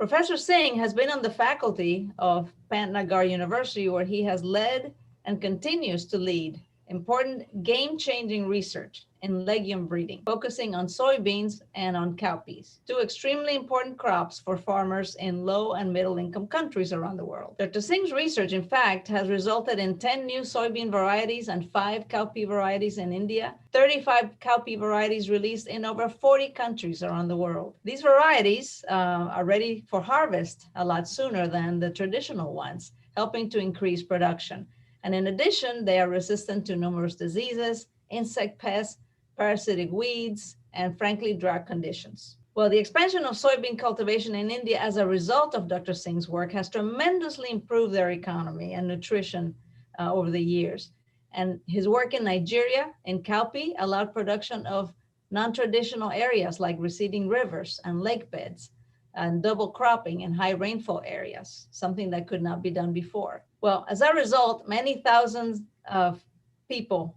Professor Singh has been on the faculty of Pantnagar University, where he has led and continues to lead important game-changing research in legume breeding, focusing on soybeans and on cowpeas, two extremely important crops for farmers in low and middle-income countries around the world. Dr. Singh's research, in fact, has resulted in 10 new soybean varieties and 5 cowpea varieties in India, 35 cowpea varieties released in over 40 countries around the world. These varieties are ready for harvest a lot sooner than the traditional ones, helping to increase production. And in addition, they are resistant to numerous diseases, insect pests, parasitic weeds, and frankly, drought conditions. Well, the expansion of soybean cultivation in India as a result of Dr. Singh's work has tremendously improved their economy and nutrition over the years. And his work in Nigeria, in cowpea, allowed production of non-traditional areas like receding rivers and lake beds, and double cropping in high rainfall areas, something that could not be done before. Well, as a result, many thousands of people,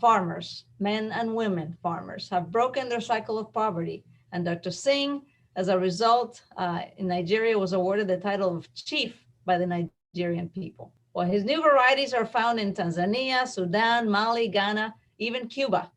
farmers, men and women farmers, have broken their cycle of poverty. And Dr. Singh, as a result, in Nigeria, was awarded the title of chief by the Nigerian people. Well, his new varieties are found in Tanzania, Sudan, Mali, Ghana, even Cuba.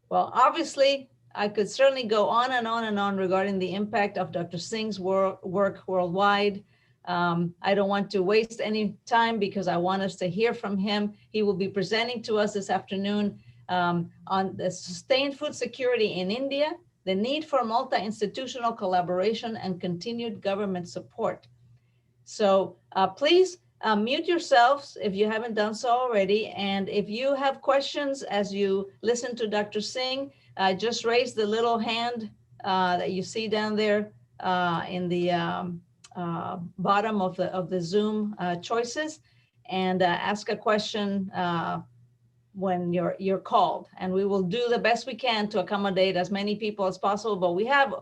Well, obviously, I could certainly go on and on and on regarding the impact of Dr. Singh's work worldwide. I don't want to waste any time because I want us to hear from him. He will be presenting to us this afternoon on the sustained food security in India, the need for multi-institutional collaboration and continued government support. So please mute yourselves if you haven't done so already. And if you have questions as you listen to Dr. Singh, just raise the little hand that you see down there in the bottom of the Zoom choices, and ask a question when you're called. And we will do the best we can to accommodate as many people as possible. But we have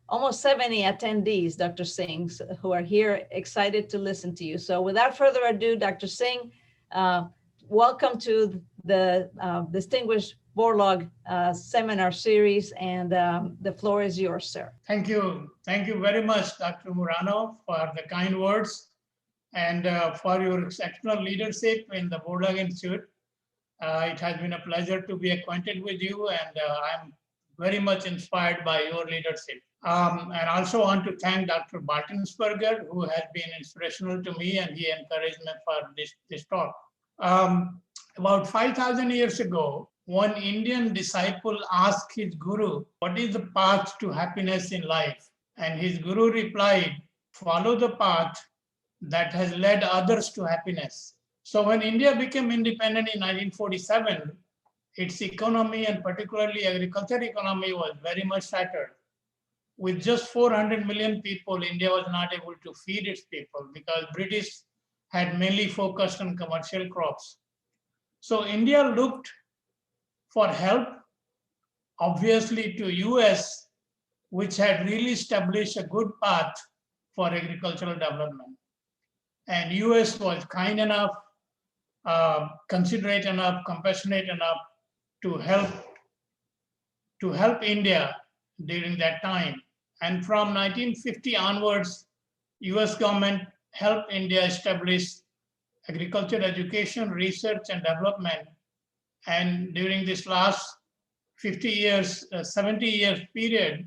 almost 70 attendees, Dr. Singh, who are here excited to listen to you. So without further ado, Dr. Singh, welcome to the distinguished Borlaug seminar series, and the floor is yours, sir. Thank you. Thank you very much, Dr. Murano, for the kind words and for your exceptional leadership in the Borlaug Institute. It has been a pleasure to be acquainted with you, and I'm very much inspired by your leadership. And I also want to thank Dr. Bartensperger, who has been inspirational to me, and he encouraged me for this talk. About 5,000 years ago, one Indian disciple asked his guru, "What is the path to happiness in life?" And his guru replied, "Follow the path that has led others to happiness." So when India became independent in 1947, its economy, and particularly agriculture economy, was very much shattered. With just 400 million people, India was not able to feed its people because British had mainly focused on commercial crops. So India looked for help, obviously, to US, which had really established a good path for agricultural development. And US was kind enough, considerate enough, compassionate enough to help India during that time. And from 1950 onwards, US government helped India establish agriculture education, research, and development. And during this last 50 years, 70 years period,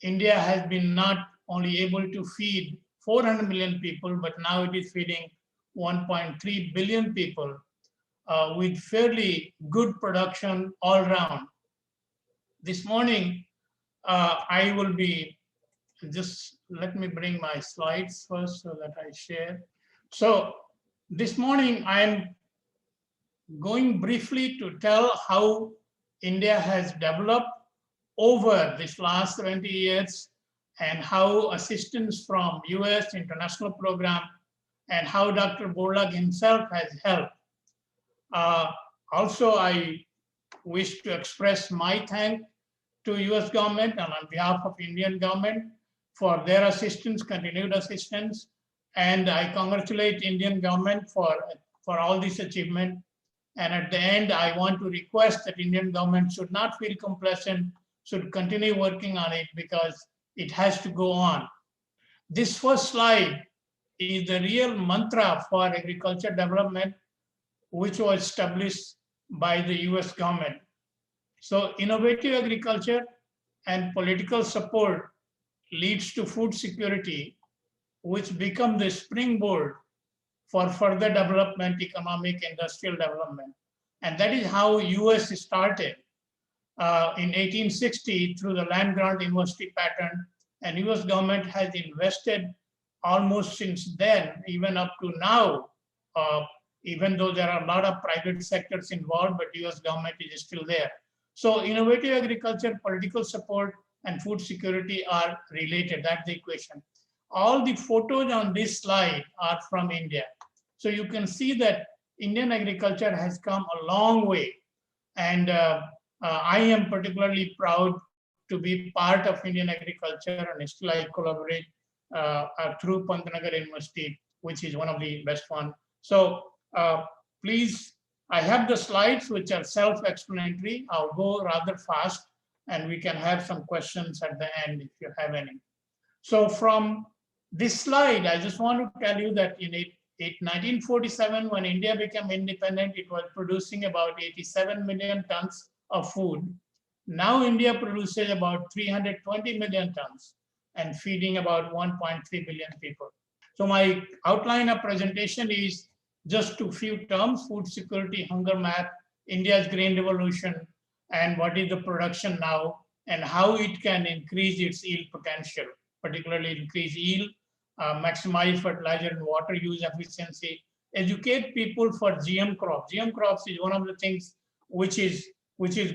India has been not only able to feed 400 million people, but now it is feeding 1.3 billion people with fairly good production all around. This morning, I will be, just let me bring my slides first so that I share. So this morning, I'm going briefly to tell how India has developed over this last 70 years, and how assistance from US international program and how Dr. Borlaug himself has helped. Also, I wish to express my thanks to US government and on behalf of Indian government for their assistance, continued assistance. And I congratulate Indian government for all this achievement. And at the end, I want to request that Indian government should not feel complacent, should continue working on it, because it has to go on. This first slide is the real mantra for agriculture development, which was established by the US government. So innovative agriculture and political support leads to food security, which become the springboard for further development, economic, industrial development. And that is how US started in 1860 through the land grant university pattern, and US government has invested almost since then, even up to now, even though there are a lot of private sectors involved, but US government is still there. So innovative agriculture, political support, and food security are related. That's the equation. All the photos on this slide are from India. So you can see that Indian agriculture has come a long way. And I am particularly proud to be part of Indian agriculture, and still I collaborate through Pantnagar University, which is one of the best one. So please, I have the slides which are self-explanatory. I'll go rather fast and we can have some questions at the end if you have any. So from this slide, I just want to tell you that in 1947, when India became independent, it was producing about 87 million tons of food. Now India produces about 320 million tons and feeding about 1.3 billion people. So my outline of presentation is just a few terms: food security, hunger map, India's green revolution, and what is the production now, and how it can increase its yield potential, particularly increase yield, maximize fertilizer and water use efficiency, educate people for GM crops. GM crops is one of the things which is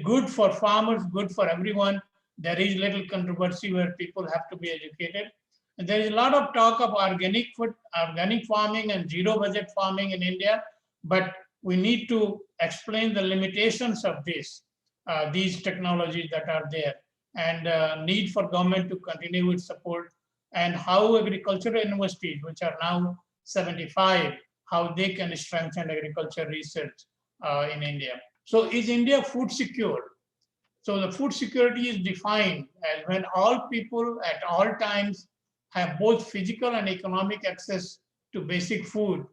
good for farmers, good for everyone. There is little controversy where people have to be educated. And there is a lot of talk of organic food, organic farming and zero budget farming in India, but we need to explain the limitations of these technologies that are there, and need for government to continue with support, and how agricultural universities, which are now 75, how they can strengthen agriculture research in India. So is India food secure? So the food security is defined as when all people at all times have both physical and economic access to basic food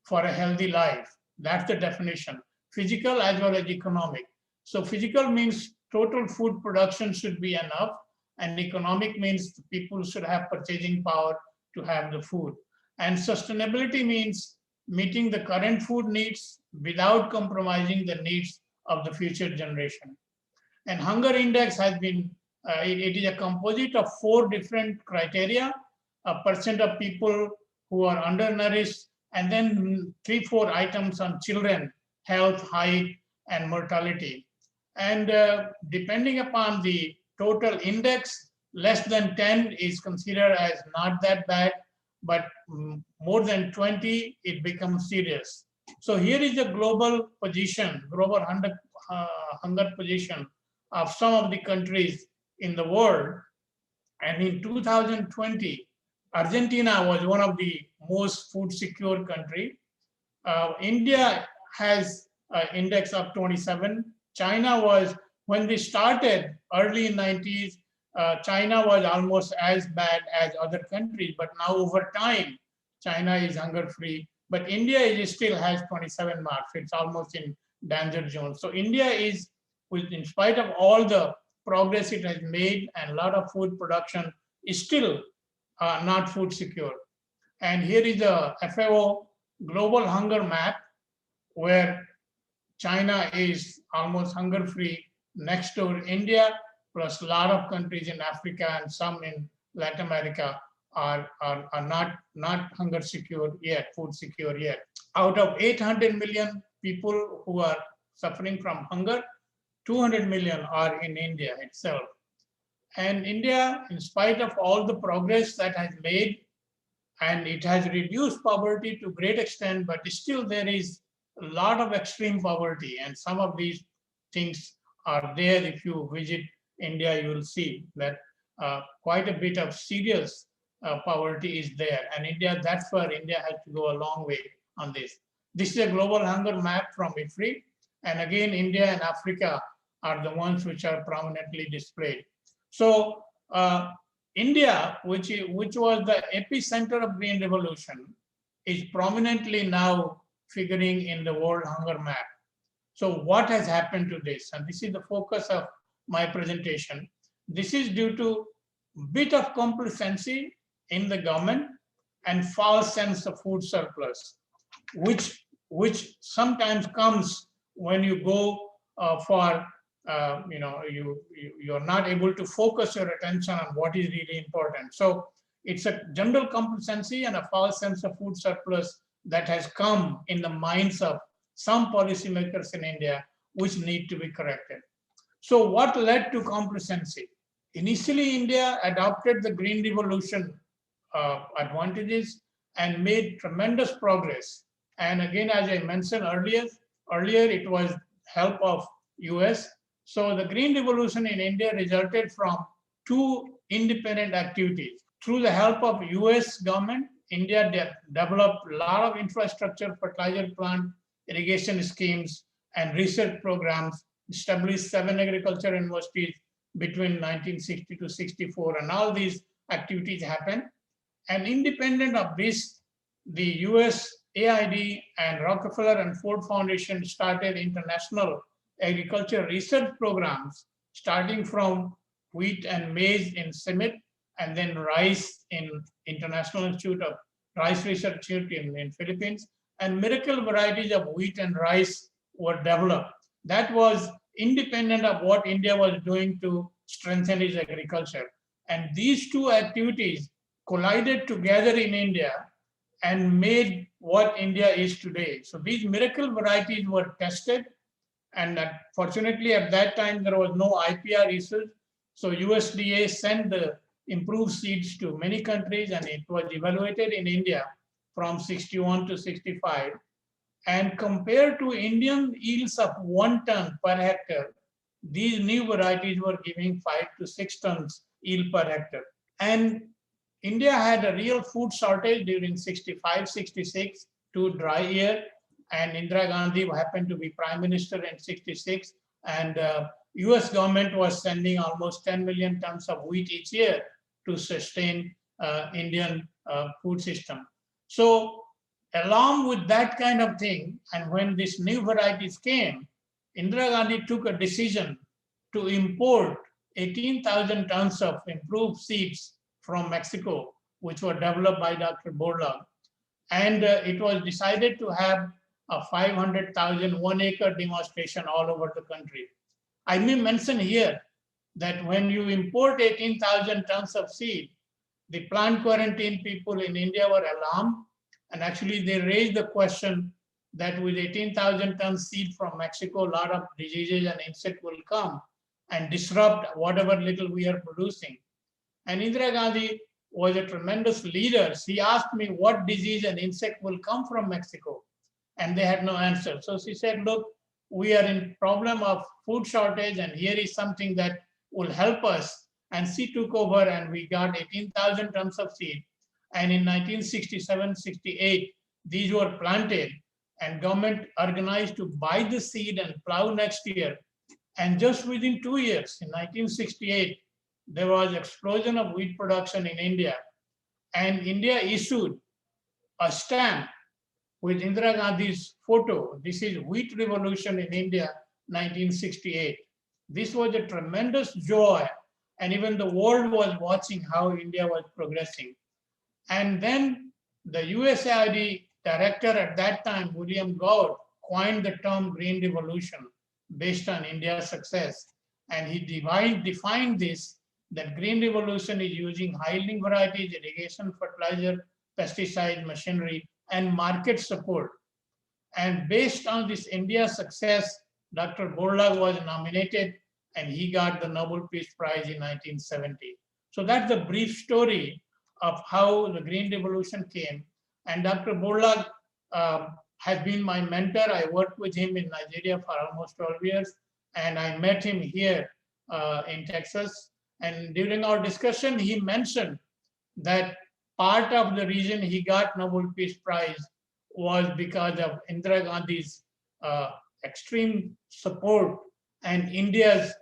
for a healthy life. That's the definition, physical as well as economic. So physical means total food production should be enough, and economic means people should have purchasing power to have the food. And sustainability means meeting the current food needs without compromising the needs of the future generation. And hunger index has been, it is a composite of 4 different criteria: a percent of people who are undernourished, and then 3-4 items on children, health, height, and mortality. And depending upon the total index, less than 10 is considered as not that bad, but more than 20, it becomes serious. So here is the global position, global hunger position of some of the countries in the world. And in 2020, Argentina was one of the most food secure country. India has an index of 27. China was, when they started early in 90s, China was almost as bad as other countries, but now over time, China is hunger free. But India still has 27 marks. It's almost in danger zone. So India is, in spite of all the progress it has made and a lot of food production, is still not food secure. And here is the FAO global hunger map, where China is almost hunger free. Next to India, plus a lot of countries in Africa and some in Latin America are not hunger secure yet, food secure yet. Out of 800 million people who are suffering from hunger, 200 million are in India itself. And India, in spite of all the progress that has made, and it has reduced poverty to a great extent, but still there is a lot of extreme poverty. And some of these things are there. If you visit India, you will see that quite a bit of serious poverty is there. And India, that's where India has to go a long way on this. This is a global hunger map from IFRI. And again, India and Africa are the ones which are prominently displayed. So India, which was the epicenter of Green Revolution, is prominently now figuring in the world hunger map. So what has happened to this? And this is the focus of my presentation. This is due to bit of complacency in the government and false sense of food surplus, which sometimes comes when you go for you're not able to focus your attention on what is really important. So it's a general complacency and a false sense of food surplus that has come in the minds of some policymakers in India, which need to be corrected. So what led to complacency? Initially, India adopted the Green Revolution advantages and made tremendous progress. And again, as I mentioned earlier it was help of US. So the Green Revolution in India resulted from two independent activities. Through the help of US government, India developed a lot of infrastructure, fertilizer plant, irrigation schemes, and research programs, established 7 agriculture universities between 1960 to 64, and all these activities happened. And independent of this, the US AID and Rockefeller and Ford Foundation started international agriculture research programs, starting from wheat and maize in CIMMYT, and then rice in International Institute of Rice Research in Philippines, and miracle varieties of wheat and rice were developed. That was independent of what India was doing to strengthen its agriculture. And these two activities collided together in India and made what India is today. So these miracle varieties were tested, and fortunately at that time there was no IPR issues. So USDA sent the improved seeds to many countries, and it was evaluated in India from 61 to 65. And compared to Indian yields of 1 ton per hectare, these new varieties were giving 5 to 6 tons yield per hectare. And India had a real food shortage during 65, 66, to dry year. And Indira Gandhi happened to be prime minister in 66. And US government was sending almost 10 million tons of wheat each year to sustain Indian food system. So along with that kind of thing, and when these new varieties came, Indira Gandhi took a decision to import 18,000 tons of improved seeds from Mexico, which were developed by Dr. Borlaug. And it was decided to have a 500,000 1-acre demonstration all over the country. I may mention here that when you import 18,000 tons of seed, the plant quarantine people in India were alarmed, and actually they raised the question that with 18,000 tons seed from Mexico, a lot of diseases and insect will come and disrupt whatever little we are producing. And Indira Gandhi was a tremendous leader. She asked me what disease and insect will come from Mexico, and they had no answer. So she said, look, we are in problem of food shortage, and here is something that will help us. And she took over, and we got 18,000 tons of seed. And in 1967, 68, these were planted, and government organized to buy the seed and plow next year. And just within 2 years, in 1968, there was explosion of wheat production in India. And India issued a stamp with Indira Gandhi's photo. This is Wheat Revolution in India, 1968. This was a tremendous joy, and even the world was watching how India was progressing. And then the USAID director at that time, William Gord, coined the term Green Revolution based on India's success. And he defined this, that Green Revolution is using high-yielding varieties, irrigation, fertilizer, pesticide, machinery, and market support. And based on this India success, Dr. Borlaug was nominated, and he got the Nobel Peace Prize in 1970. So that's the brief story of how the Green Revolution came. And Dr. Borlaug has been my mentor. I worked with him in Nigeria for almost 12 years, and I met him here in Texas. And during our discussion, he mentioned that part of the reason he got Nobel Peace Prize was because of Indira Gandhi's extreme support and India's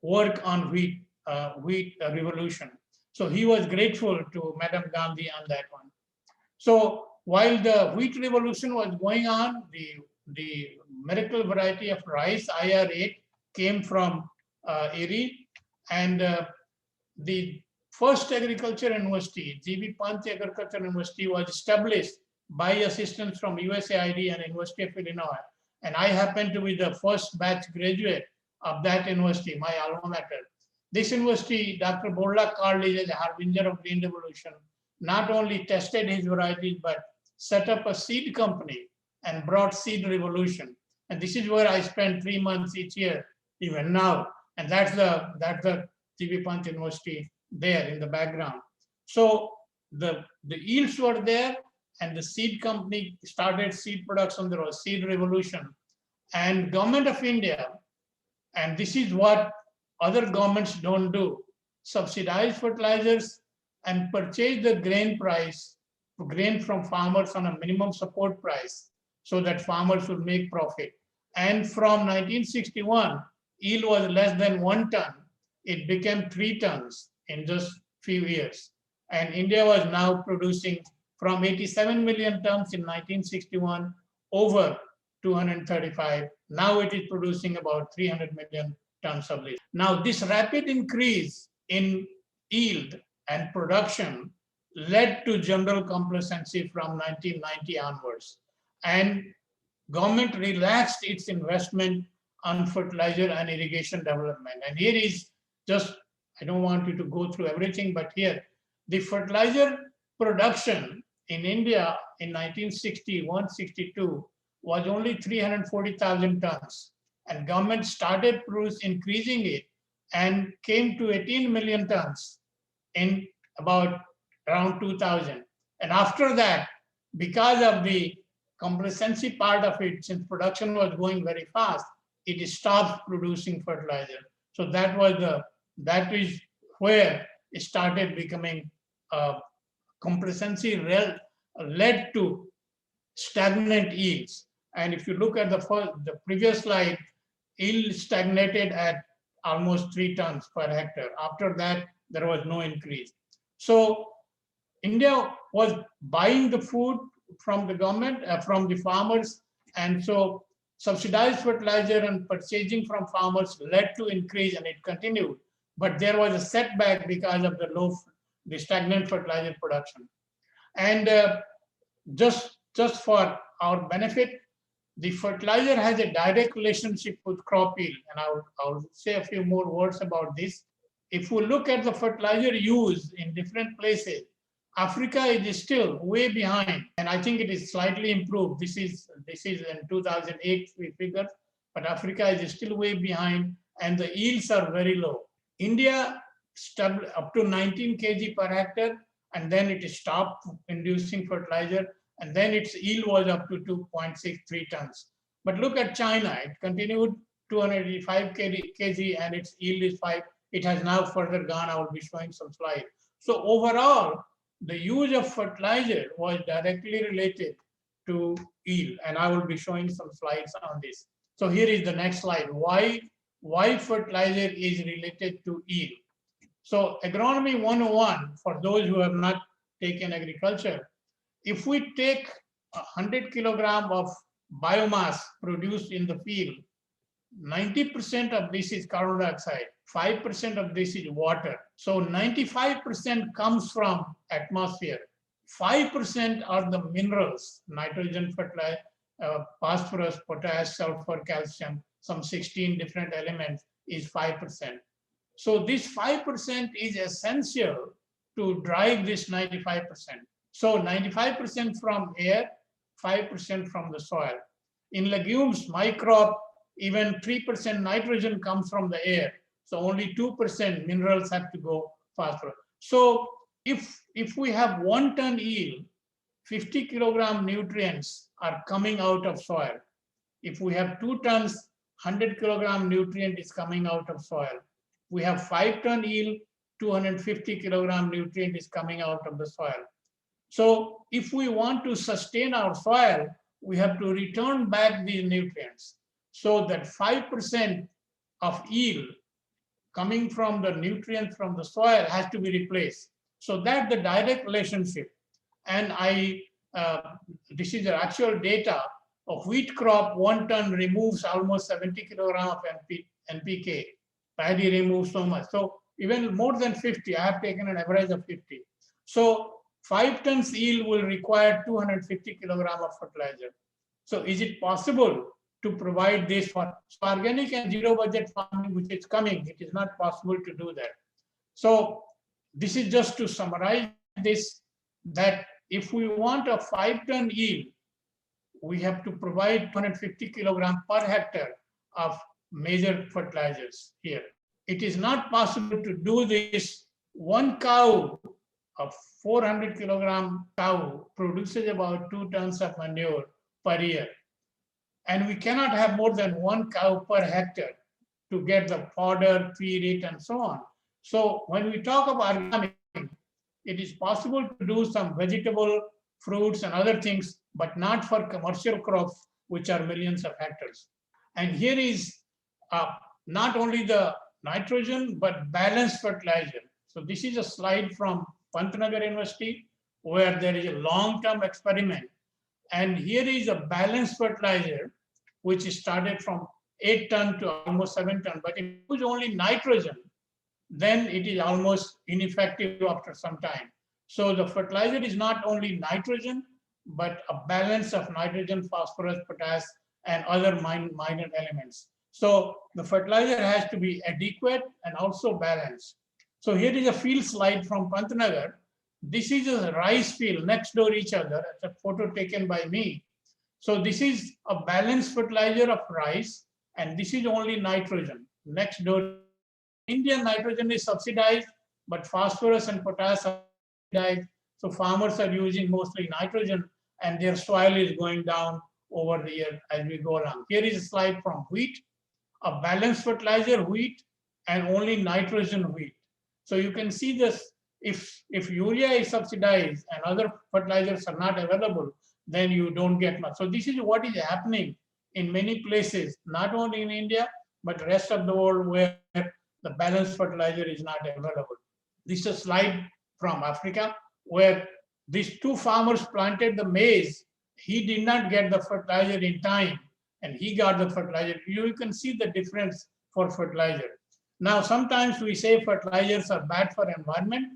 work on wheat revolution. So he was grateful to Madam Gandhi on that one. So while the wheat revolution was going on, the miracle variety of rice IR8 came from Erie, and the first agriculture university, G.B. Pant Agriculture University, was established by assistance from USAID and University of Illinois. And I happen to be the first batch graduate of that university, my alma mater. This university, Dr. Borlaug called it as a harbinger of green revolution, not only tested his varieties, but set up a seed company and brought seed revolution. And this is where I spend 3 months each year, even now. And that's the G.B. Pant University there in the background. So the yields were there, and the seed company started seed production. There was seed revolution. And government of India, and this is what other governments don't do, subsidize fertilizers and purchase the grain from farmers on a minimum support price so that farmers would make profit. And from 1961, yield was less than 1 ton. It became 3 tons in just few years. And India was now producing from 87 million tons in 1961 over 235. Now it is producing about 300 million tons of this. Now this rapid increase in yield and production led to general complacency from 1990 onwards. And government relaxed its investment on fertilizer and irrigation development. And here is just, I don't want you to go through everything, but here, the fertilizer production in India in 1961-62 was only 340,000 tons. And government started increasing it and came to 18 million tons in about around 2000. And after that, because of the complacency part of it, since production was going very fast, it stopped producing fertilizer. So that is where it started becoming complacency led to stagnant yields. And if you look at the previous slide, yield stagnated at almost 3 tons per hectare. After that, there was no increase. So India was buying the food from the government, from the farmers, and so subsidized fertilizer and purchasing from farmers led to increase, and it continued. But there was a setback because of the stagnant fertilizer production. And just for our benefit, the fertilizer has a direct relationship with crop yield, and I'll say a few more words about this. If we look at the fertilizer used in different places, Africa is still way behind, and I think it is slightly improved. This is in 2008 figures, but Africa is still way behind, and the yields are very low. India up to 19 kg per hectare, and then it stopped inducing fertilizer, and then its yield was up to 2.63 tons. But look at China, it continued 285 kg, and its yield is 5. It has now further gone. I will be showing some slides. So overall, the use of fertilizer was directly related to yield, and I will be showing some slides on this. So here is the next slide. Why fertilizer is related to yield? So agronomy 101, for those who have not taken agriculture, if we take 100 kilogram of biomass produced in the field, 90% of this is carbon dioxide, 5% of this is water. So 95% comes from atmosphere. 5% are the minerals, nitrogen, fertilizer, phosphorus, potash, sulfur, calcium, some 16 different elements is 5%. So this 5% is essential to drive this 95%. So 95% from air, 5% from the soil. In legumes, my crop, even 3% nitrogen comes from the air. So only 2% minerals have to go phosphorus. So if we have 1 ton yield, 50 kilogram nutrients are coming out of soil. If we have 2 tons, 100 kilogram nutrient is coming out of soil. We have 5 ton yield, 250 kilogram nutrient is coming out of the soil. So if we want to sustain our soil, we have to return back these nutrients. So that 5% of yield coming from the nutrients from the soil has to be replaced. So that's the direct relationship. And this is the actual data of wheat crop, 1 ton removes almost 70 kilograms of NPK. Paddy removes so much. So even more than 50, I have taken an average of 50. So 5 tons yield will require 250 kilograms of fertilizer. So is it possible to provide this for organic and zero budget farming, which is coming? It is not possible to do that. So this is just to summarize this, that if we want a 5-ton yield, we have to provide 250 kilograms per hectare of major fertilizers here. It is not possible to do this. One cow, a 400 kilogram cow, produces about 2 tons of manure per year. And we cannot have more than 1 cow per hectare to get the fodder, feed it, and so on. So when we talk about organic, it is possible to do some vegetable, fruits, and other things, but not for commercial crops, which are millions of hectares. And here is not only the nitrogen, but balanced fertilizer. So this is a slide from Pantnagar University, where there is a long-term experiment. And here is a balanced fertilizer, which started from 8 ton to almost 7 ton. But if you use only nitrogen, then it is almost ineffective after some time. So the fertilizer is not only nitrogen, but a balance of nitrogen, phosphorus, potash, and other minor elements. So the fertilizer has to be adequate and also balanced. So here is a field slide from Pantnagar. This is a rice field next door each other. It's a photo taken by me. So this is a balanced fertilizer of rice, and this is only nitrogen next door. Indian nitrogen is subsidized, but phosphorus and potash are subsidized. So farmers are using mostly nitrogen, and their soil is going down over the year as we go along. Here is a slide from wheat, a balanced fertilizer wheat, and only nitrogen wheat. So you can see this, if urea is subsidized and other fertilizers are not available, then you don't get much. So this is what is happening in many places, not only in India, but rest of the world where the balanced fertilizer is not available. This is a slide from Africa where these 2 farmers planted the maize. He did not get the fertilizer in time, and he got the fertilizer. You can see the difference for fertilizer. Now, sometimes we say fertilizers are bad for environment,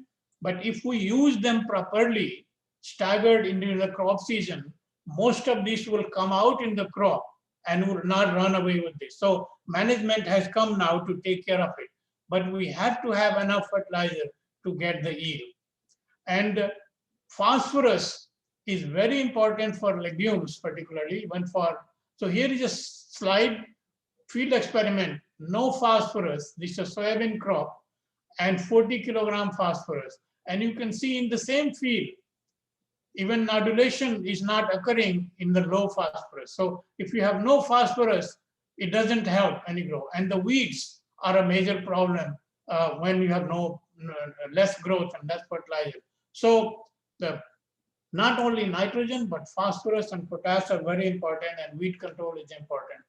but if we use them properly, staggered into the crop season, most of this will come out in the crop and will not run away with this. So management has come now to take care of it, but we have to have enough fertilizer to get the yield. And phosphorus is very important for legumes, particularly so here is a slide, field experiment, no phosphorus, this is a soybean crop, and 40 kilogram phosphorus. And you can see in the same field, even nodulation is not occurring in the low phosphorus. So if you have no phosphorus, it doesn't help any grow. And the weeds are a major problem when you have less growth and less fertilizer. So not only nitrogen, but phosphorus and potash are very important, and weed control is important.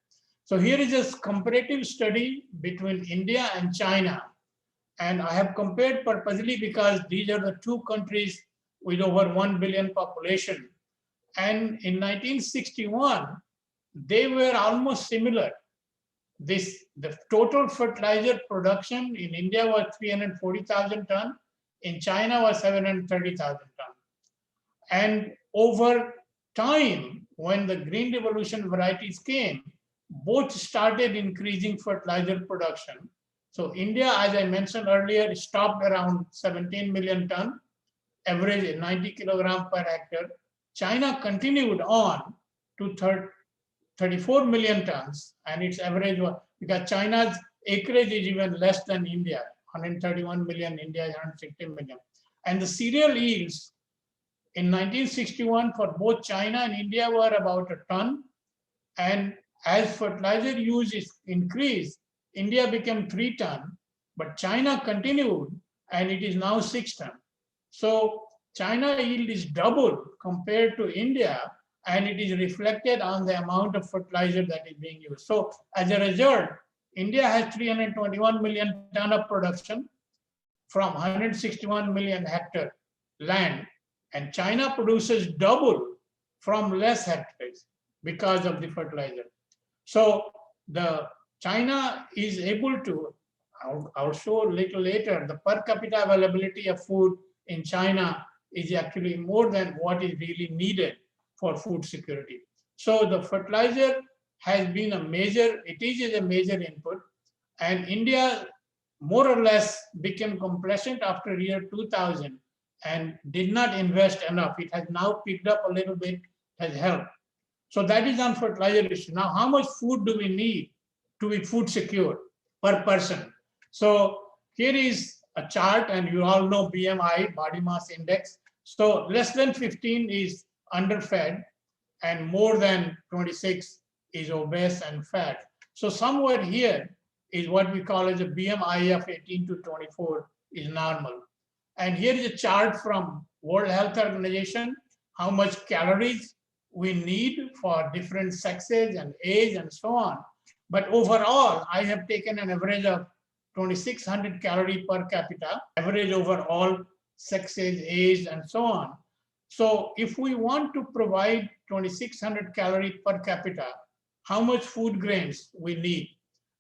So here is a comparative study between India and China. And I have compared purposely because these are the 2 countries with over 1 billion population. And in 1961, they were almost similar. The total fertilizer production in India was 340,000 tons, in China was 730,000 tons. And over time, when the Green Revolution varieties came, both started increasing fertilizer production. So India, as I mentioned earlier, stopped around 17 million ton, average 90 kilogram per hectare. China continued on to 34 million tons, and its average was, because China's acreage is even less than India, 131 million, India is 160 million. And the cereal yields in 1961 for both China and India were about a ton. And as fertilizer use is increased, India became 3 ton, but China continued, and it is now 6 ton. So China yield is double compared to India, and it is reflected on the amount of fertilizer that is being used. So as a result, India has 321 million ton of production from 161 million hectare land, and China produces double from less hectares because of the fertilizer. So the China is able to, I'll show a little later, the per capita availability of food in China is actually more than what is really needed for food security. So the fertilizer has been a major, it is a major input, and India more or less became complacent after year 2000 and did not invest enough. It has now picked up a little bit, has helped. So that is on fertilizer issue. Now, how much food do we need to be food secure per person? So here is a chart, and you all know BMI, body mass index. So less than 15 is underfed, and more than 26 is obese and fat. So somewhere here is what we call as a BMI of 18 to 24 is normal. And here is a chart from World Health Organization, how much calories we need for different sexes and age and so on. But overall, I have taken an average of 2,600 calorie per capita, average over all sexes, age, and so on. So if we want to provide 2,600 calorie per capita, how much food grains we need?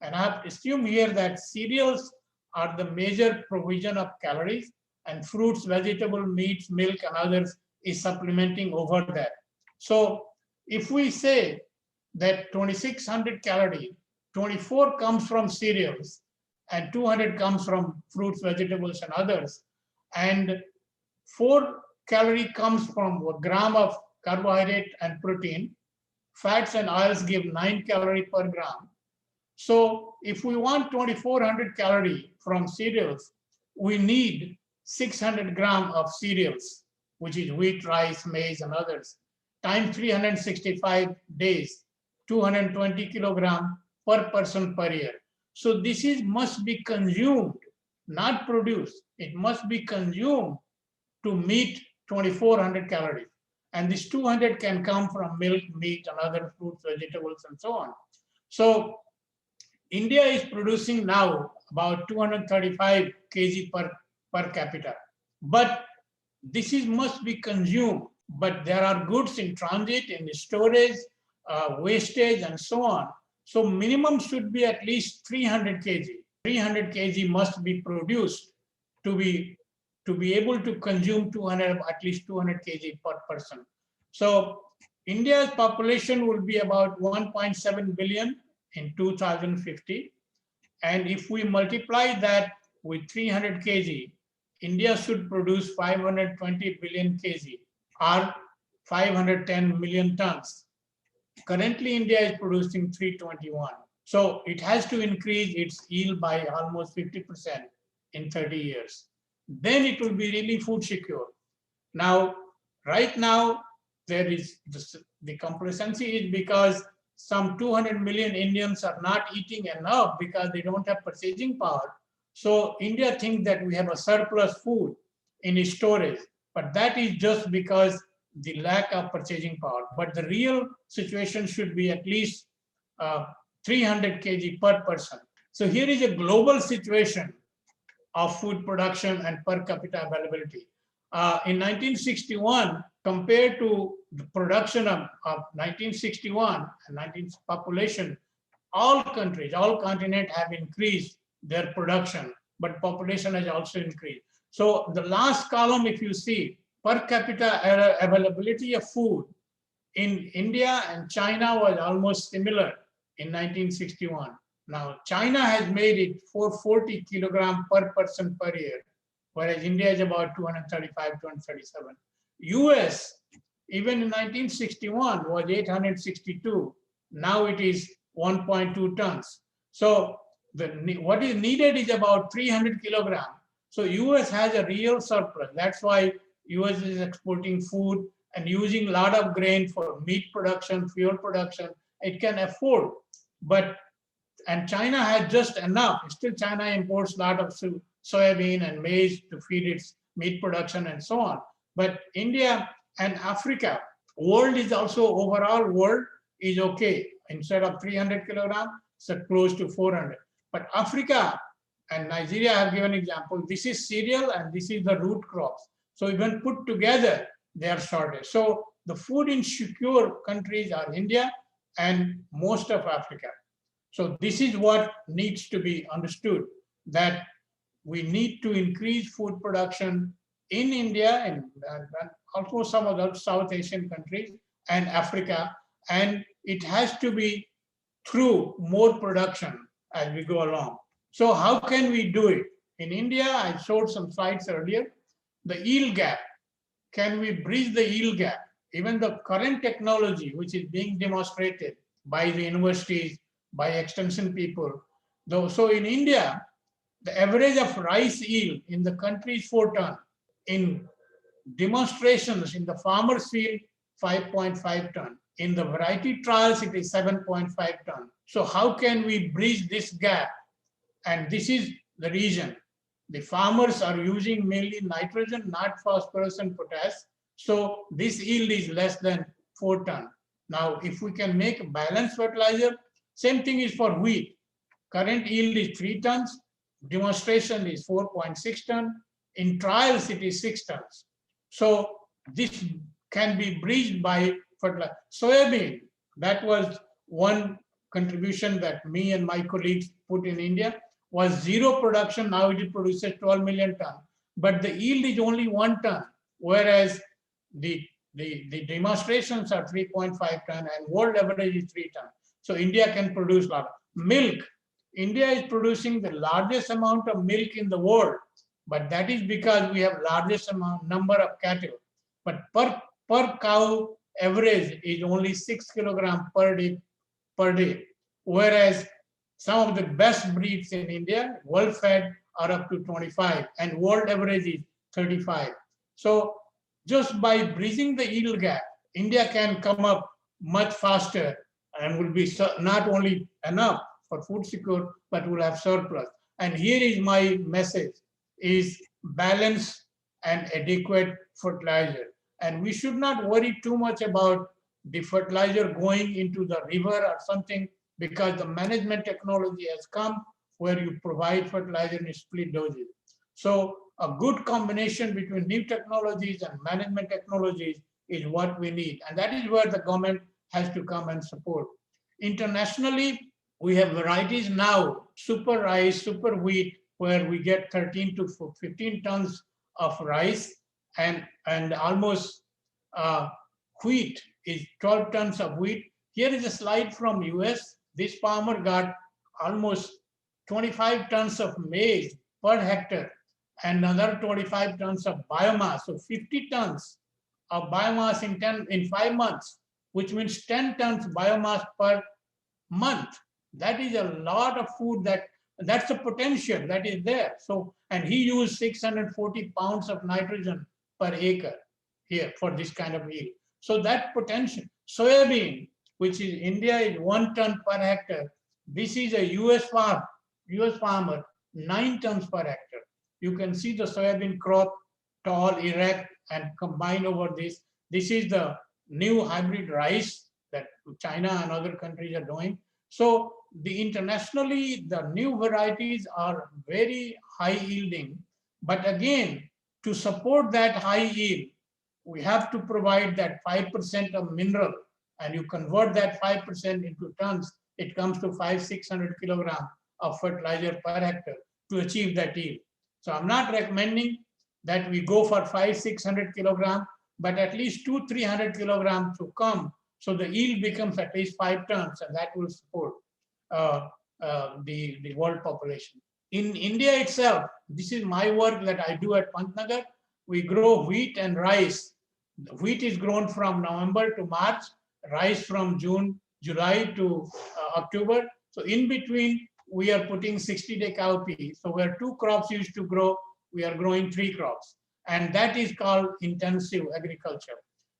And I have assumed here that cereals are the major provision of calories, and fruits, vegetable, meats, milk, and others is supplementing over that. So if we say that 2,600 calorie, 24 comes from cereals and 200 comes from fruits, vegetables, and others, and 4 calorie comes from a gram of carbohydrate and protein, fats and oils give 9 calorie per gram. So if we want 2,400 calorie from cereals, we need 600 gram of cereals, which is wheat, rice, maize, and others, times 365 days, 220 kilogram per person per year. So this is must be consumed, not produced. It must be consumed to meet 2,400 calories. And this 200 can come from milk, meat, and other fruits, vegetables, and so on. So India is producing now about 235 kg per capita. But this is must be consumed. But there are goods in transit, in storage, wastage, and so on. So minimum should be at least 300 kg. 300 kg must be produced to be able to consume 200, at least 200 kg per person. So India's population will be about 1.7 billion in 2050. And if we multiply that with 300 kg, India should produce 520 billion kg, or 510 million tons. Currently, India is producing 321. So it has to increase its yield by almost 50% in 30 years. Then it will be really food secure. Now, right now, there is the complacency is because some 200 million Indians are not eating enough because they don't have purchasing power. So India thinks that we have a surplus food in storage, but that is just because the lack of purchasing power. But the real situation should be at least 300 kg per person. So here is a global situation of food production and per capita availability. In 1961, compared to the production of 1961 and 19 population, all countries, all continents have increased their production, but population has also increased. So the last column, if you see, per capita availability of food in India and China was almost similar in 1961. Now, China has made it 440 kilogram per person per year, whereas India is about 235, 237. US, even in 1961, was 862. Now it is 1.2 tons. So what is needed is about 300 kilogram. So US has a real surplus. That's why US is exporting food and using a lot of grain for meat production, fuel production. It can afford, and China has just enough. Still, China imports a lot of soybean and maize to feed its meat production and so on. But India and Africa, world is also, overall world is okay. Instead of 300 kilogram, so close to 400. But Africa and Nigeria have given example. This is cereal and this is the root crops. So even put together, they are shortage. So the food insecure countries are India and most of Africa. So this is what needs to be understood, that we need to increase food production in India and also some of the South Asian countries and Africa. And it has to be through more production as we go along. So how can we do it? In India, I showed some slides earlier, the yield gap. Can we bridge the yield gap? Even the current technology, which is being demonstrated by the universities, by extension people. Though, so in India, the average of rice yield in the country is 4 ton. In demonstrations in the farmers field, 5.5 ton. In the variety trials, it is 7.5 ton. So how can we bridge this gap? And this is the reason. The farmers are using mainly nitrogen, not phosphorus and potash. So this yield is less than 4 ton. Now, if we can make a balanced fertilizer, same thing is for wheat. Current yield is 3 tons. Demonstration is 4.6 ton. In trials, it is 6 tons. So this can be bridged by fertilizer. Soybean, that was one contribution that me and my colleagues put in India, was zero production. Now it produces 12 million ton, but the yield is only 1 ton, whereas the demonstrations are 3.5 ton and world average is 3 ton. So India can produce a lot. Milk, India is producing the largest amount of milk in the world, but that is because we have largest number of cattle. But per cow average is only 6 kilogram per day, whereas some of the best breeds in India, world fed, are up to 25 and world average is 35. So just by bridging the yield gap, India can come up much faster and will be not only enough for food secure, but will have surplus. And here is my message, is balanced and adequate fertilizer. And we should not worry too much about the fertilizer going into the river or something, because the management technology has come where you provide fertilizer in split doses. So a good combination between new technologies and management technologies is what we need. And that is where the government has to come and support. Internationally, we have varieties now, super rice, super wheat, where we get 13 to 15 tons of rice, and almost wheat is 12 tons of wheat. Here is a slide from US. This farmer got almost 25 tons of maize per hectare and another 25 tons of biomass. So 50 tons of biomass in 5 months, which means 10 tons biomass per month. That is a lot of food. That's the potential that is there. So, and he used 640 pounds of nitrogen per acre here for this kind of yield. So that potential. Soybean, which is India is 1 ton per hectare. This is a US farmer, 9 tons per hectare. You can see the soybean crop, tall, erect, and combined over this. This is the new hybrid rice that China and other countries are doing. So internationally, the new varieties are very high yielding. But again, to support that high yield, we have to provide that 5% of mineral, and you convert that 5% into tons, it comes to 500-600 kilograms of fertilizer per hectare to achieve that yield. So I'm not recommending that we go for 500-600 kilograms, but at least 200-300 kilograms to come, so the yield becomes at least 5 tons, and that will support the world population. In India itself, this is my work that I do at Pantnagar. We grow wheat and rice. The wheat is grown from November to March, rice from July to October. So in between, we are putting 60-day cowpea. So where 2 crops used to grow, we are growing 3 crops. And that is called intensive agriculture.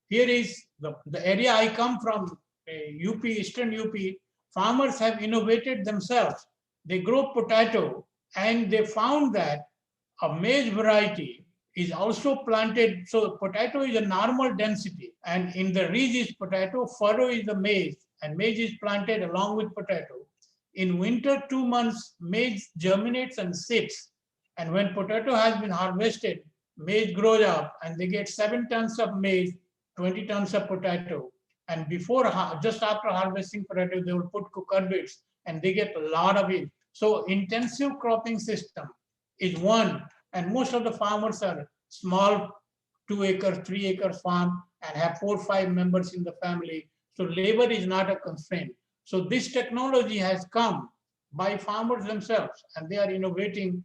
Here is the area I come from, UP, Eastern UP. Farmers have innovated themselves. They grow potato, and they found that a maize variety is also planted. So potato is a normal density, and in the ridge is potato, furrow is the maize, and maize is planted along with potato. In winter, 2 months, maize germinates and sits. And when potato has been harvested, maize grows up and they get 7 tons of maize, 20 tons of potato. And before, just after harvesting potato, they will put cucurbits and they get a lot of it. So intensive cropping system is one. And most of the farmers are small 2 acre, 3 acre farm and have 4 or 5 members in the family. So labor is not a constraint. So this technology has come by farmers themselves and they are innovating.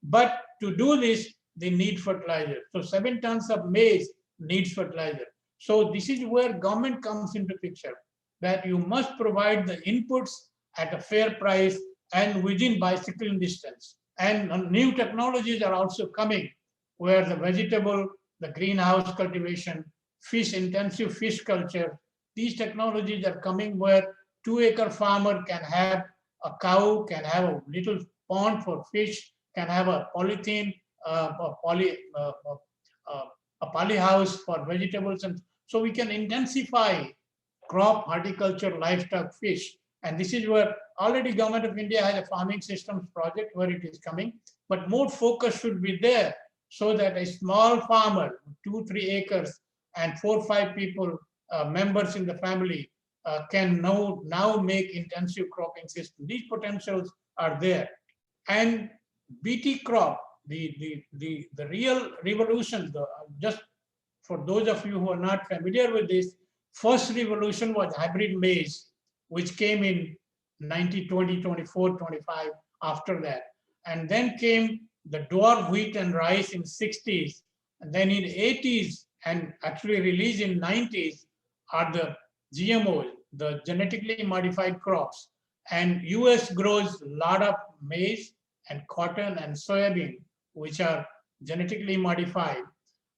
But to do this, they need fertilizer. So 7 tons of maize needs fertilizer. So this is where government comes into picture, that you must provide the inputs at a fair price and within bicycling distance. And new technologies are also coming where the vegetable, the greenhouse cultivation, fish, intensive fish culture, these technologies are coming where 2 acre farmer can have a cow, can have a little pond for fish, can have a polythene, a poly house for vegetables. And so we can intensify crop, horticulture, livestock, fish. And this is where already Government of India has a farming systems project where it is coming, but more focus should be there so that a small farmer, 2-3 acres and 4-5 people, members in the family can now make intensive cropping system. These potentials are there. And BT crop, the real revolution, just for those of you who are not familiar with this, first revolution was hybrid maize, which came in 1920, 24, 25 after that. And then came the dwarf wheat and rice in 60s. And then in 80s and actually released in 90s are the GMOs, the genetically modified crops. And US grows a lot of maize and cotton and soybean, which are genetically modified.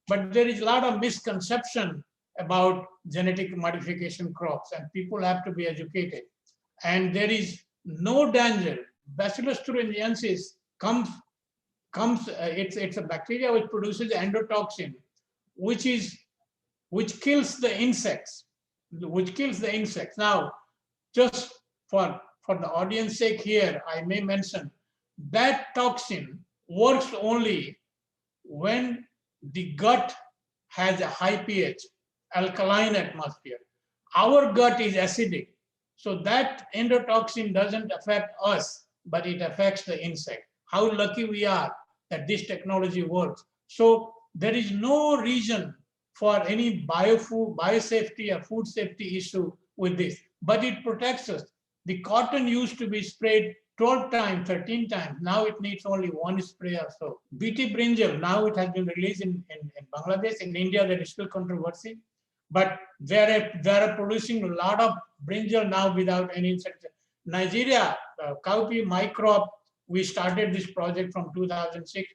But there is a lot of misconception about genetic modification crops, and people have to be educated. And there is no danger. Bacillus thuringiensis comes it's a bacteria which produces endotoxin, which kills the insects, Now, just for the audience sake here, I may mention that toxin works only when the gut has a high pH, alkaline atmosphere. Our gut is acidic. So that endotoxin doesn't affect us, but it affects the insect. How lucky we are that this technology works. So there is no reason for any biosafety or food safety issue with this, but it protects us. The cotton used to be sprayed 12 times, 13 times. Now it needs only 1 spray or so. BT brinjal, now it has been released in Bangladesh. In India, there is still controversy, but they are producing a lot of brinjal now without any insect. Nigeria, cowpea, my crop, we started this project from 2006.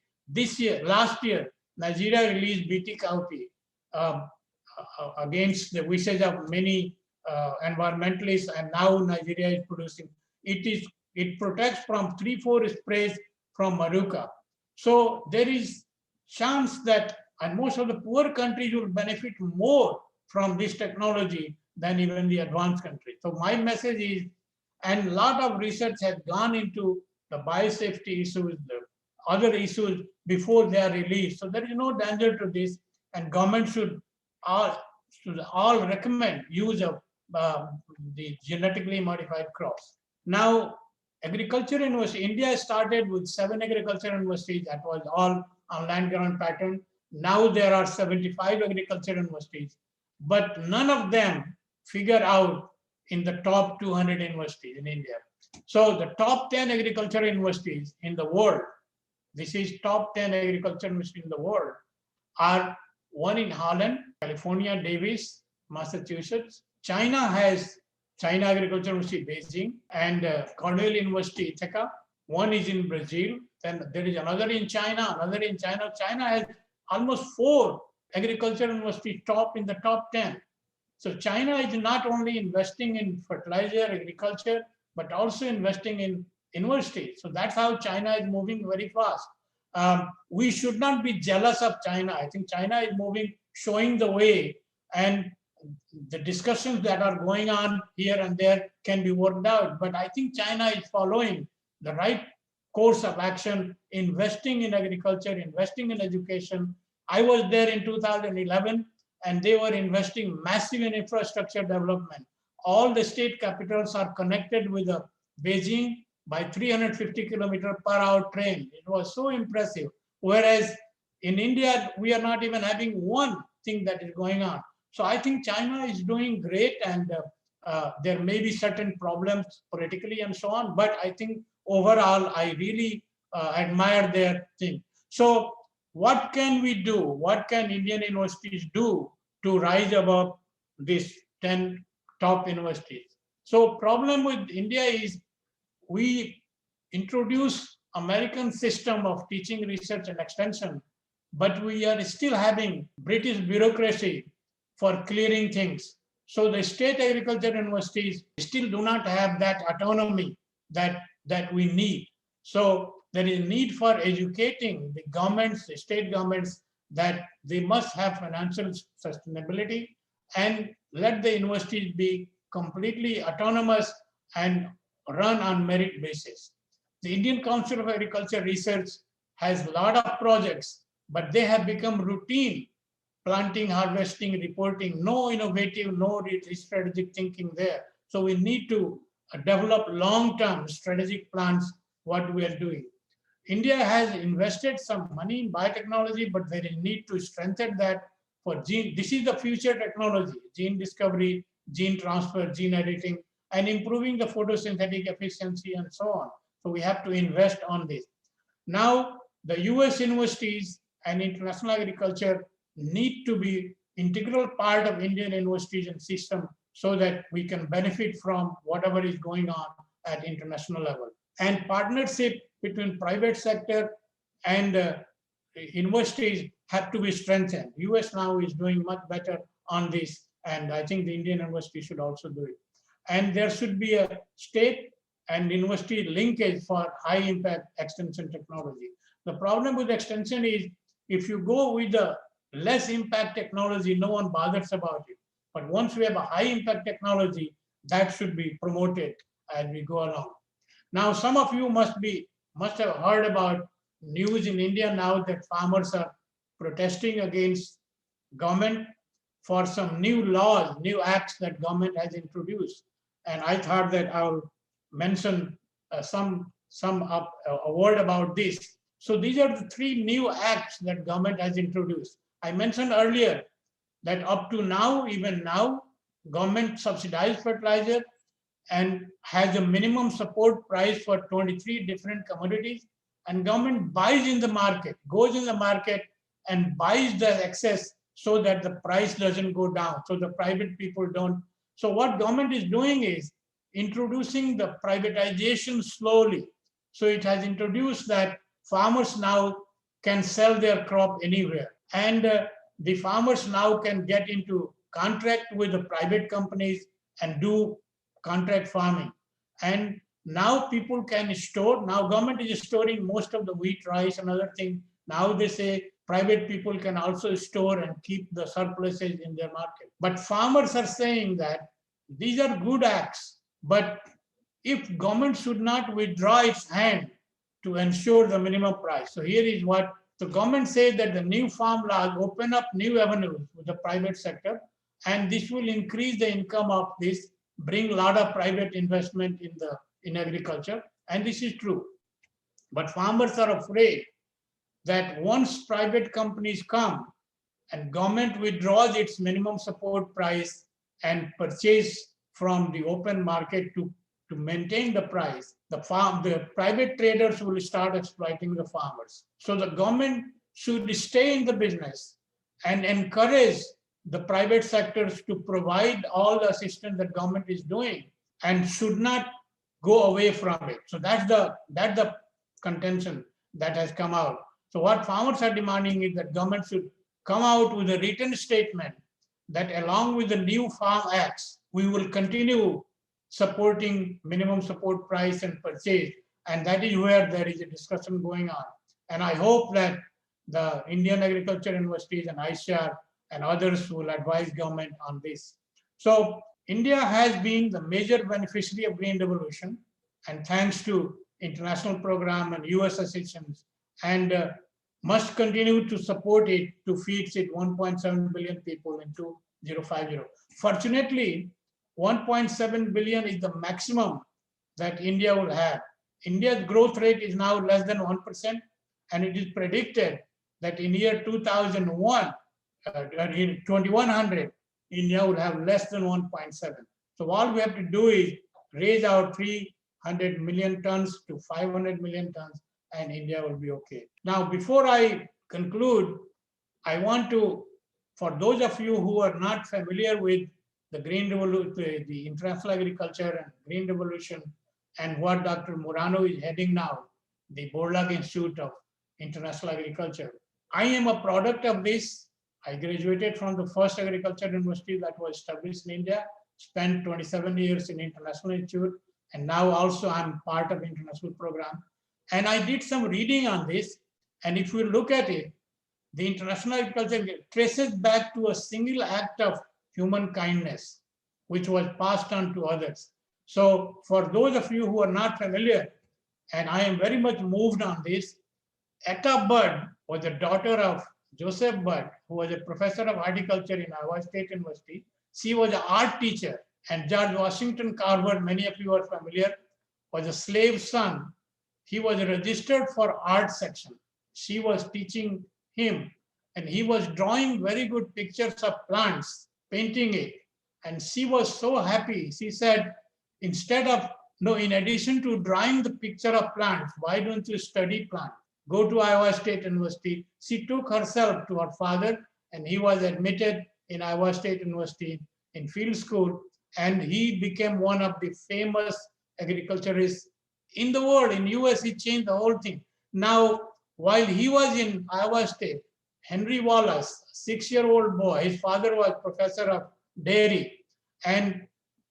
Last year, Nigeria released BT cowpea against the wishes of many environmentalists, and now Nigeria is producing. It protects from 3-4 sprays from Maruca. So there is chance that, and most of the poor countries will benefit more from this technology than even the advanced countries. So my message is, and a lot of research has gone into the biosafety issues, the other issues before they are released. So there is no danger to this, and government should all recommend use of the genetically modified crops. Now, agriculture university, India started with 7 agriculture universities that was all on land grant pattern. Now there are 75 agriculture universities, but none of them figure out in the top 200 universities in India. So the top 10 agriculture universities in the world, this is top 10 agriculture universities in the world, are one in Holland, California, Davis, Massachusetts. China has China Agriculture University, Beijing, and Cornell University, Ithaca. One is in Brazil. Then there is another in China, another in China. China has almost 4 agriculture universities in the top 10. So China is not only investing in fertilizer, agriculture, but also investing in universities. So that's how China is moving very fast. We should not be jealous of China. I think China is moving, showing the way, and the discussions that are going on here and there can be worked out. But I think China is following the right course of action, investing in agriculture, investing in education. I was there in 2011, and they were investing massive in infrastructure development. All the state capitals are connected with Beijing by 350 km/h train. It was so impressive. Whereas in India, we are not even having one thing that is going on. So I think China is doing great, and there may be certain problems politically and so on, but I think overall, I really admire their thing. So what can we do? What can Indian universities do to rise above these 10 top universities? So problem with India is we introduce American system of teaching, research, and extension, but we are still having British bureaucracy for clearing things. So the state agriculture universities still do not have that autonomy that we need. So there is a need for educating the governments, the state governments, that they must have financial sustainability and let the universities be completely autonomous and run on merit basis. The Indian Council of Agriculture Research has a lot of projects, but they have become routine: planting, harvesting, reporting, no innovative, no strategic thinking there. So we need to develop long-term strategic plans, what we are doing. India has invested some money in biotechnology, but there is need to strengthen that for gene. This is the future technology: gene discovery, gene transfer, gene editing, and improving the photosynthetic efficiency and so on. So we have to invest on this. Now, the US universities and international agriculture need to be integral part of Indian universities and system so that we can benefit from whatever is going on at international level. And partnership between private sector and universities have to be strengthened. US now is doing much better on this, and I think the Indian university should also do it. And there should be a state and university linkage for high impact extension technology. The problem with extension is if you go with the less impact technology, no one bothers about it. But once we have a high impact technology, that should be promoted as we go along. Now, some of you must have heard about news in India now that farmers are protesting against government for some new laws, new acts that government has introduced. And I thought that I'll mention a word about this. So these are the 3 new acts that government has introduced. I mentioned earlier that up to now, even now, government subsidized fertilizer and has a minimum support price for 23 different commodities, and government buys in the market, goes in the market and buys the excess so that the price doesn't go down, so the private people don't. So what government is doing is introducing the privatization slowly. So it has introduced that farmers now can sell their crop anywhere, and the farmers now can get into contract with the private companies and do contract farming. And now people can store. Now government is storing most of the wheat, rice, and other things. Now they say private people can also store and keep the surpluses in their market. But farmers are saying that these are good acts, but if government should not withdraw its hand to ensure the minimum price. So here is what the government says, that the new farm laws open up new avenues with the private sector, and this will increase the income of this, bring a lot of private investment in agriculture, and this is true. But farmers are afraid that once private companies come and government withdraws its minimum support price and purchase from the open market to maintain the price, the private traders will start exploiting the farmers. So the government should stay in the business and encourage the private sectors to provide all the assistance that government is doing and should not go away from it. So that's the contention that has come out. So what farmers are demanding is that government should come out with a written statement that along with the new farm acts, we will continue supporting minimum support price and purchase. And that is where there is a discussion going on. And I hope that the Indian Agriculture Universities and ICAR and others will advise government on this. So India has been the major beneficiary of Green Revolution, and thanks to international program and US assistance, and must continue to support it to feed its 1.7 billion people in 2050. Fortunately, 1.7 billion is the maximum that India will have. India's growth rate is now less than 1%, and it is predicted that in year 2001, in 2100, India would have less than 1.7. So all we have to do is raise our 300 million tons to 500 million tons, and India will be okay. Now, before I conclude, I want to, for those of you who are not familiar with the Green Revolution, the international agriculture and Green Revolution, and what Dr. Murano is heading now, the Borlaug Institute of International Agriculture. I am a product of this. I graduated from the first agriculture university that was established in India, spent 27 years in International Institute, and now also I'm part of international program. And I did some reading on this, and if you look at it, the international agriculture traces back to a single act of human kindness, which was passed on to others. So for those of you who are not familiar, and I am very much moved on this, Etta Bird was the daughter of Joseph Bird, who was a professor of horticulture in Iowa State University. She was an art teacher, and George Washington Carver, many of you are familiar, was a slave son. He was registered for art section. She was teaching him, and he was drawing very good pictures of plants, painting it. And she was so happy. She said, instead of, no, in addition to drawing the picture of plants, why don't you study plants? Go to Iowa State University. She took herself to her father, and he was admitted in Iowa State University in field school, and he became one of the famous agriculturists in the world. In US, he changed the whole thing. Now, while he was in Iowa State, Henry Wallace, 6-year-old boy, his father was professor of dairy, and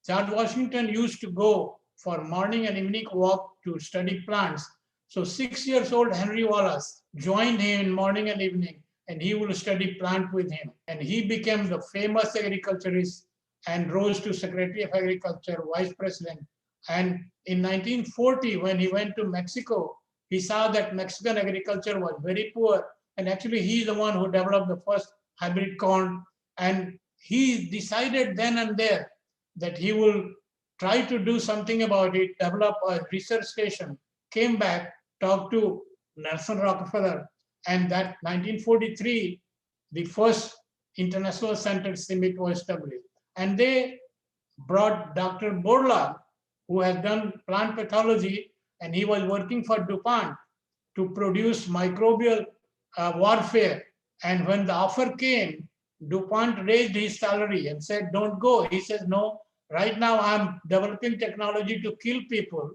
George Washington used to go for morning and evening walk to study plants. So 6 years old Henry Wallace joined him in morning and evening, and he would study plant with him. And he became the famous agriculturist and rose to Secretary of Agriculture, Vice President. And in 1940, when he went to Mexico, he saw that Mexican agriculture was very poor. And actually, he's the one who developed the first hybrid corn. And he decided then and there that he will try to do something about it, develop a research station, came back, talked to Nelson Rockefeller, and that 1943, the first International Center Summit was established. And they brought Dr. Borlaug, who has done plant pathology, and he was working for DuPont to produce microbial warfare. And when the offer came, DuPont raised his salary and said, don't go. He says, no, right now I'm developing technology to kill people.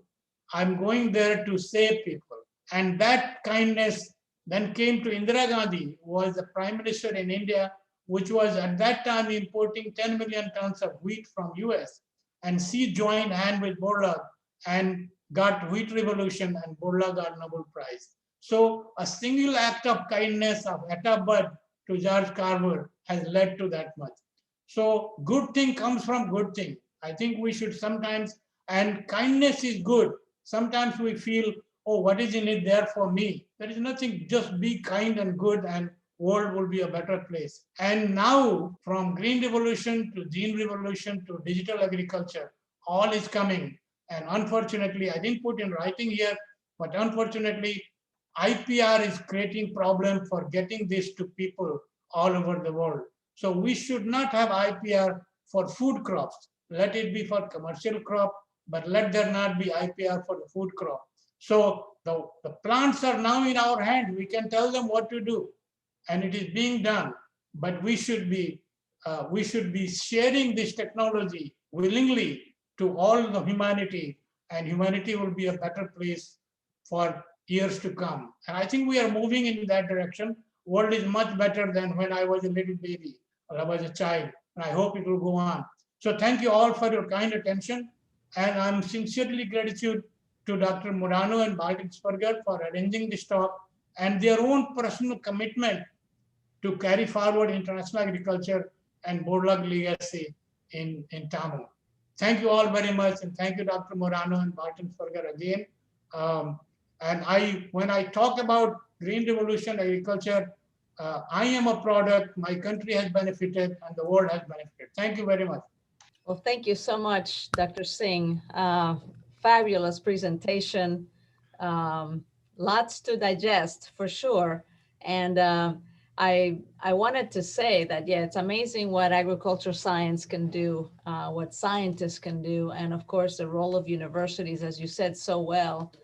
I'm going there to save people. And that kindness then came to Indira Gandhi, who was the prime minister in India, which was at that time importing 10 million tons of wheat from US. And she joined hand with Borlaug and got wheat revolution, and Borlaug got Nobel Prize. So a single act of kindness of Etta Bird to George Carver has led to that much. So good thing comes from good thing. I think we should sometimes, and kindness is good. Sometimes we feel, oh, what is in it there for me? There is nothing, just be kind and good, and world will be a better place. And now from green revolution to gene revolution to digital agriculture, all is coming. And unfortunately, I didn't put in writing here, but unfortunately, IPR is creating problem for getting this to people all over the world. So we should not have IPR for food crops. Let it be for commercial crop, but let there not be IPR for the food crop. So the plants are now in our hand. We can tell them what to do, and it is being done. But we should be sharing this technology willingly to all the humanity, and humanity will be a better place for years to come. And I think we are moving in that direction. World is much better than when I was a little baby or I was a child, and I hope it will go on. So thank you all for your kind attention, and I'm sincerely gratitude to Dr. Murano and Balticsberger for arranging this talk and their own personal commitment to carry forward international agriculture and Borlaug legacy in Tamil. Thank you all very much, and thank you, Dr. Morano and Martin Furger again. Um, and when I talk about green revolution agriculture, I am a product, my country has benefited, and the world has benefited. Thank you very much. Well, thank you so much, Dr. Singh. Fabulous presentation. Um, Lots to digest for sure. And I wanted to say that, yeah, it's amazing what agriculture science can do, what scientists can do, and of course, the role of universities, as you said so well,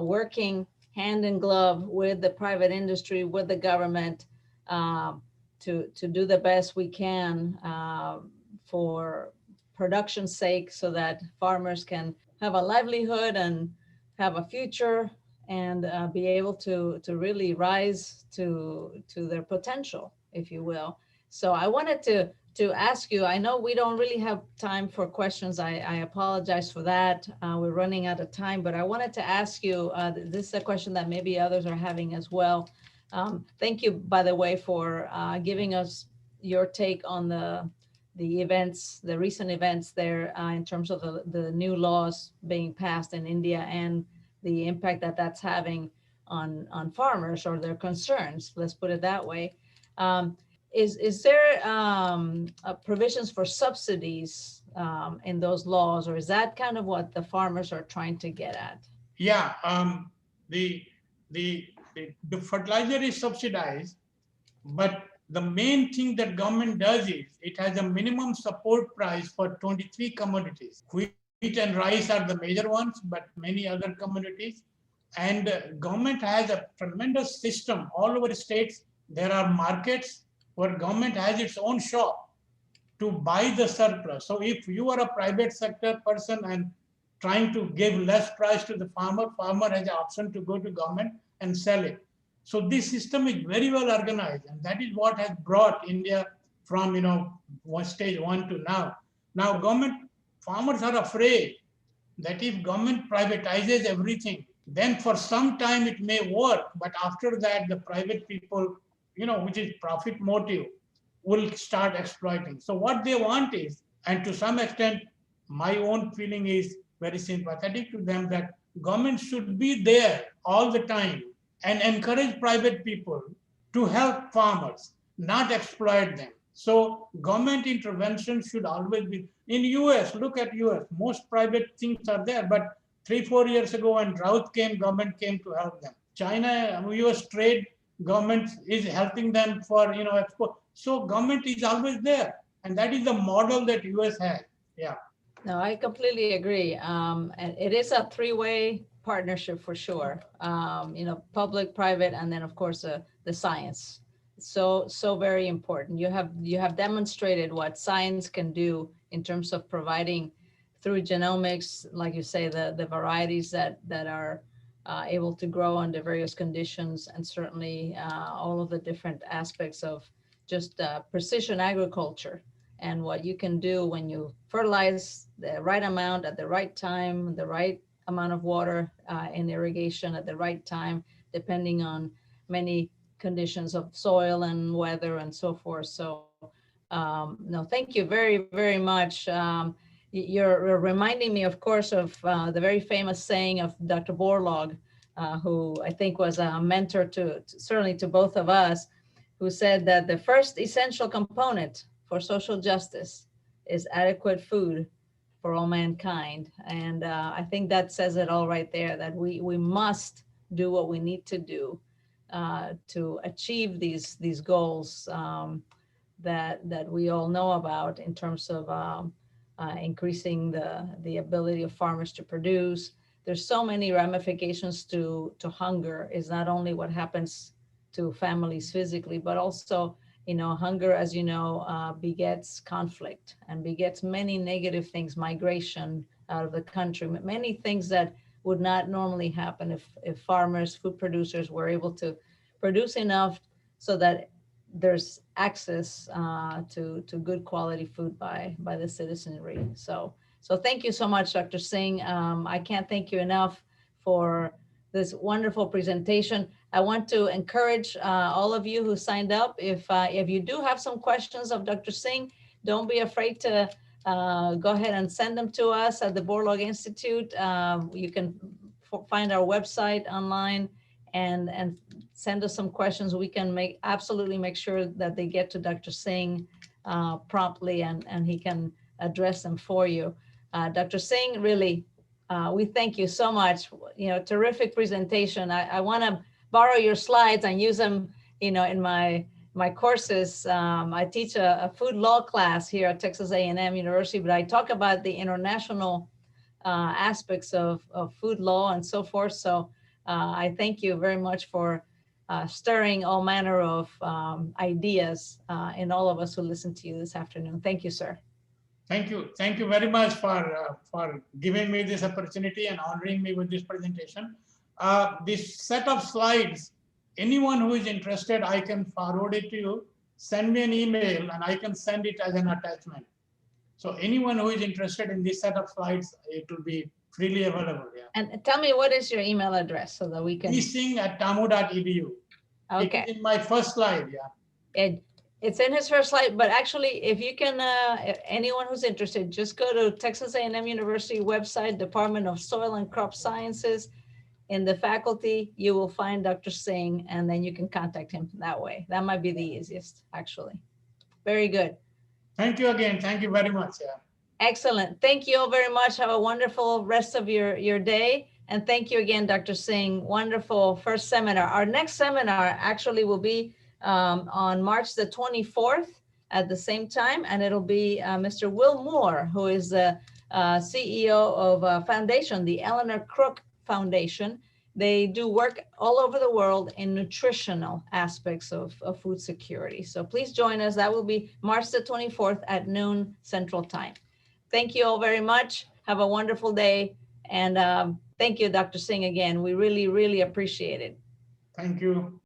working hand in glove with the private industry, with the government, uh, to do the best we can for production's sake so that farmers can have a livelihood and have a future and be able to really rise to their potential, if you will. So I wanted to ask you, I know we don't really have time for questions. I apologize for that. We're running out of time, but I wanted to ask you, this is a question that maybe others are having as well. Thank you, by the way, for giving us your take on the events, the recent events there in terms of the new laws being passed in India and the impact that that's having on farmers or their concerns. Let's put it that way. Um, is there provisions for subsidies in those laws, or is that kind of what the farmers are trying to get at? Yeah, the, the, the fertilizer is subsidized, but the main thing that government does is it has a minimum support price for 23 commodities. Wheat and rice are the major ones, but many other commodities. And government has a tremendous system all over the states. There are markets where government has its own shop to buy the surplus. So if you are a private sector person and trying to give less price to the farmer, farmer has an option to go to government and sell it. So this system is very well organized, and that is what has brought India from stage one to now. Now government farmers are afraid that if government privatizes everything, then for some time it may work, but after that the private people, which is profit motive, will start exploiting. So what they want is, and to some extent, my own feeling is very sympathetic to them, that government should be there all the time and encourage private people to help farmers, not exploit them. So government intervention should always be, in US, look at US, most private things are there, but 3-4 years ago when drought came, government came to help them. China, US trade, government is helping them for export. So government is always there, and that is the model that US has. Yeah. No, I completely agree. And it is a three-way partnership for sure. Public, private, and then of course the science. So very important. You have demonstrated what science can do in terms of providing through genomics, like you say, the varieties that are able to grow under various conditions, and certainly all of the different aspects of just precision agriculture and what you can do when you fertilize the right amount at the right time, the right amount of water in irrigation at the right time, depending on many conditions of soil and weather and so forth. So no, thank you very, very much. You're reminding me, of course, of the very famous saying of Dr. Borlaug, who I think was a mentor certainly to both of us, who said that the first essential component for social justice is adequate food for all mankind. And I think that says it all right there, that we must do what we need to do to achieve these goals that we all know about in terms of increasing the ability of farmers to produce. There's so many ramifications to hunger. Is not only what happens to families physically, but also, hunger, as you know, begets conflict and begets many negative things, migration out of the country, many things that would not normally happen if farmers, food producers were able to produce enough so that there's access to good quality food by the citizenry. So thank you so much, Dr. Singh. I can't thank you enough for this wonderful presentation. I want to encourage all of you who signed up, if you do have some questions of Dr. Singh, don't be afraid to go ahead and send them to us at the Borlaug Institute. You can find our website online and send us some questions. We can absolutely make sure that they get to Dr. Singh promptly, and he can address them for you. Dr. Singh, really, we thank you so much. Terrific presentation. I want to borrow your slides and use them, in my courses. I teach a food law class here at Texas A&M University, but I talk about the international aspects of food law and so forth. So I thank you very much for stirring all manner of ideas in all of us who listen to you this afternoon. Thank you, sir. Thank you. Thank you very much for giving me this opportunity and honoring me with this presentation. This set of slides, anyone who is interested, I can forward it to you. Send me an email and I can send it as an attachment. So anyone who is interested in this set of slides, it will be freely available. Yeah. And tell me, what is your email address so that we can? Singh@tamu.edu. Okay. It is in my first slide. Yeah. It's in his first slide, but actually, if you can, anyone who's interested, just go to Texas A&M University website, Department of Soil and Crop Sciences. In the faculty, you will find Dr. Singh, and then you can contact him that way. That might be the easiest, actually. Very good. Thank you again. Thank you very much. Yeah. Excellent. Thank you all very much. Have a wonderful rest of your day. And thank you again, Dr. Singh. Wonderful first seminar. Our next seminar actually will be on March the 24th at the same time. And it'll be Mr. Will Moore, who is the CEO of a foundation, the Eleanor Crook Foundation. They do work all over the world in nutritional aspects of food security. So please join us. That will be March the 24th at noon Central Time. Thank you all very much. Have a wonderful day. And thank you, Dr. Singh, again. We really, really appreciate it. Thank you.